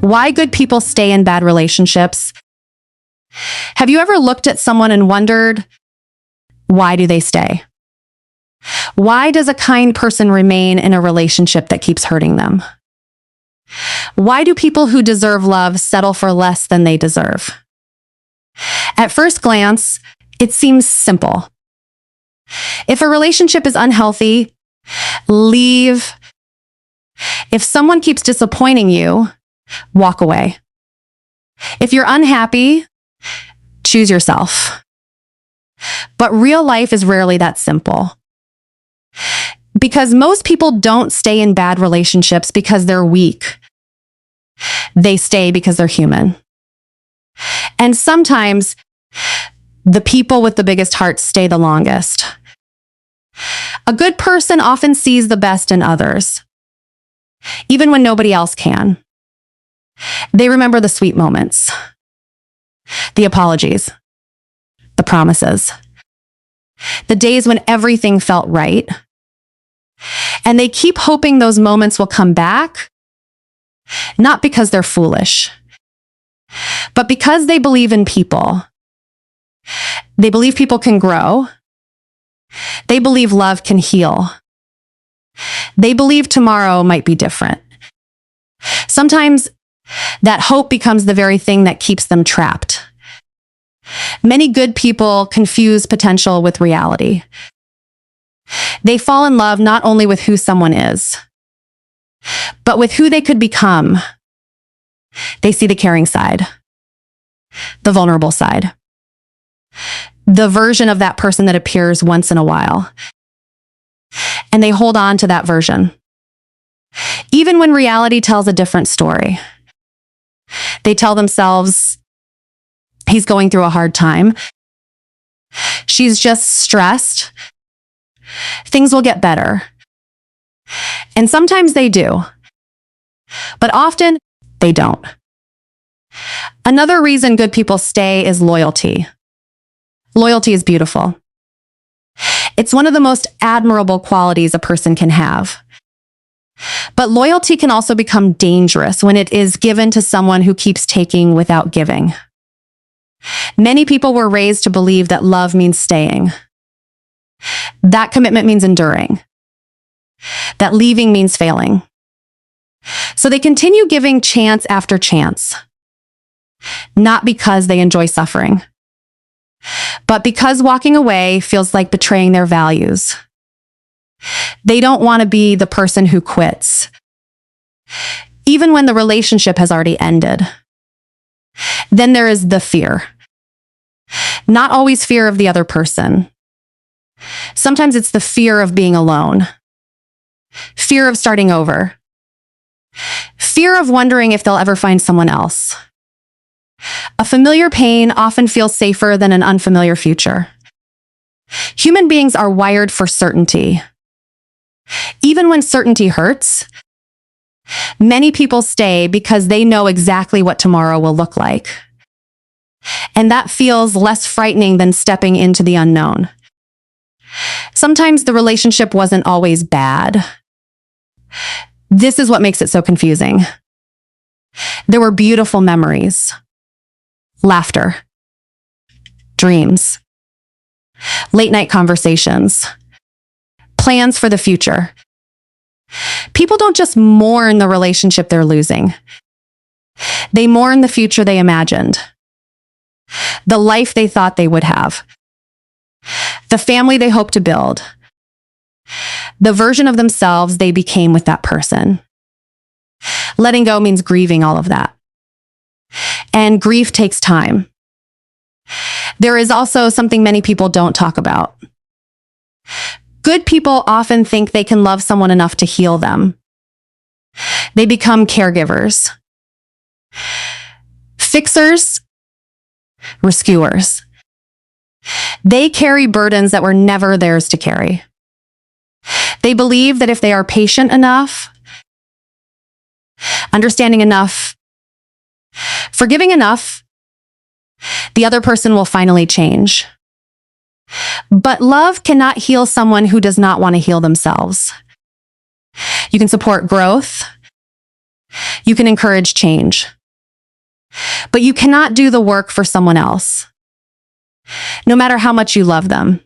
Why good people stay in bad relationships. Have you ever looked at someone and wondered, why do they stay? Why does a kind person remain in a relationship that keeps hurting them? Why do people who deserve love settle for less than they deserve? At first glance, it seems simple. If a relationship is unhealthy, leave. If someone keeps disappointing you, walk away. If you're unhappy, choose yourself. But real life is rarely that simple. Because most people don't stay in bad relationships because they're weak. They stay because they're human. And sometimes the people with the biggest hearts stay the longest. A good person often sees the best in others, even when nobody else can. They remember the sweet moments, the apologies, the promises, the days when everything felt right. And they keep hoping those moments will come back, not because they're foolish, but because they believe in people. They believe people can grow. They believe love can heal. They believe tomorrow might be different. Sometimes that hope becomes the very thing that keeps them trapped. Many good people confuse potential with reality. They fall in love not only with who someone is, but with who they could become. They see the caring side, the vulnerable side, the version of that person that appears once in a while. And they hold on to that version, even when reality tells a different story. They tell themselves, he's going through a hard time. She's just stressed. Things will get better. And sometimes they do, but often they don't. Another reason good people stay is loyalty. Loyalty is beautiful. It's one of the most admirable qualities a person can have. But loyalty can also become dangerous when it is given to someone who keeps taking without giving. Many people were raised to believe that love means staying. That commitment means enduring. That leaving means failing. So they continue giving chance after chance, not because they enjoy suffering, but because walking away feels like betraying their values. They don't want to be the person who quits, even when the relationship has already ended. Then there is the fear. Not always fear of the other person. Sometimes it's the fear of being alone. Fear of starting over. Fear of wondering if they'll ever find someone else. A familiar pain often feels safer than an unfamiliar future. Human beings are wired for certainty. Even when certainty hurts, many people stay because they know exactly what tomorrow will look like. And that feels less frightening than stepping into the unknown. Sometimes the relationship wasn't always bad. This is what makes it so confusing. There were beautiful memories, laughter, dreams, late night conversations, plans for the future. People don't just mourn the relationship they're losing. They mourn the future they imagined, the life they thought they would have, the family they hoped to build, the version of themselves they became with that person. Letting go means grieving all of that. And grief takes time. There is also something many people don't talk about. Good people often think they can love someone enough to heal them. They become caregivers, fixers, rescuers. They carry burdens that were never theirs to carry. They believe that if they are patient enough, understanding enough, forgiving enough, the other person will finally change. But love cannot heal someone who does not want to heal themselves. You can support growth. You can encourage change. But you cannot do the work for someone else, no matter how much you love them.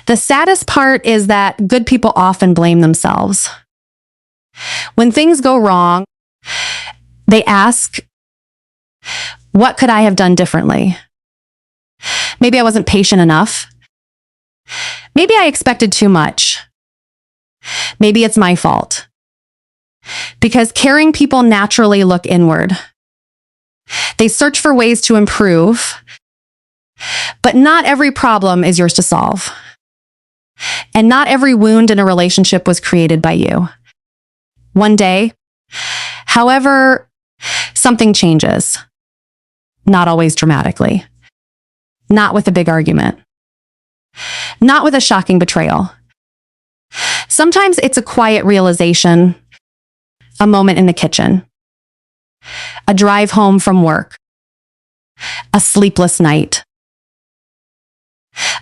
The saddest part is that good people often blame themselves. When things go wrong, they ask, what could I have done differently? Maybe I wasn't patient enough. Maybe I expected too much. Maybe it's my fault. Because caring people naturally look inward. They search for ways to improve, but not every problem is yours to solve. And not every wound in a relationship was created by you. One day, however, something changes. Not always dramatically. Not with a big argument. Not with a shocking betrayal. Sometimes it's a quiet realization, a moment in the kitchen, a drive home from work, a sleepless night.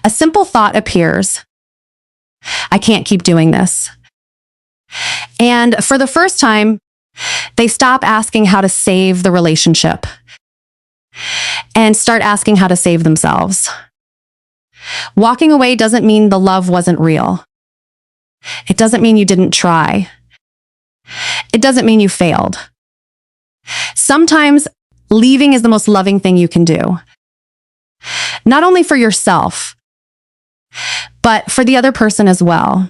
A simple thought appears. I can't keep doing this. And for the first time, they stop asking how to save the relationship and start asking how to save themselves. Walking away doesn't mean the love wasn't real. It doesn't mean you didn't try. It doesn't mean you failed. Sometimes leaving is the most loving thing you can do. Not only for yourself, but for the other person as well.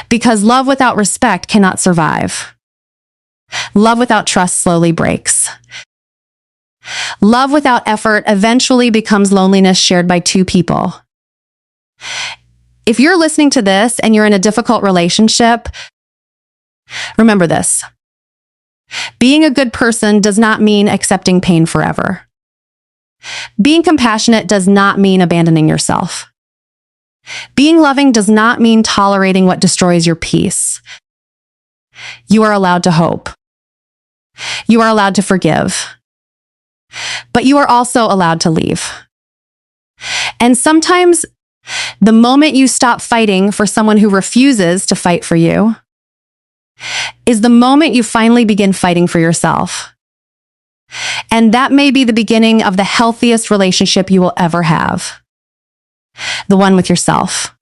Because love without respect cannot survive. Love without trust slowly breaks. Love without effort eventually becomes loneliness shared by two people. If you're listening to this and you're in a difficult relationship, remember this. Being a good person does not mean accepting pain forever. Being compassionate does not mean abandoning yourself. Being loving does not mean tolerating what destroys your peace. You are allowed to hope. You are allowed to forgive. But you are also allowed to leave. And sometimes the moment you stop fighting for someone who refuses to fight for you is the moment you finally begin fighting for yourself. And that may be the beginning of the healthiest relationship you will ever have. The one with yourself.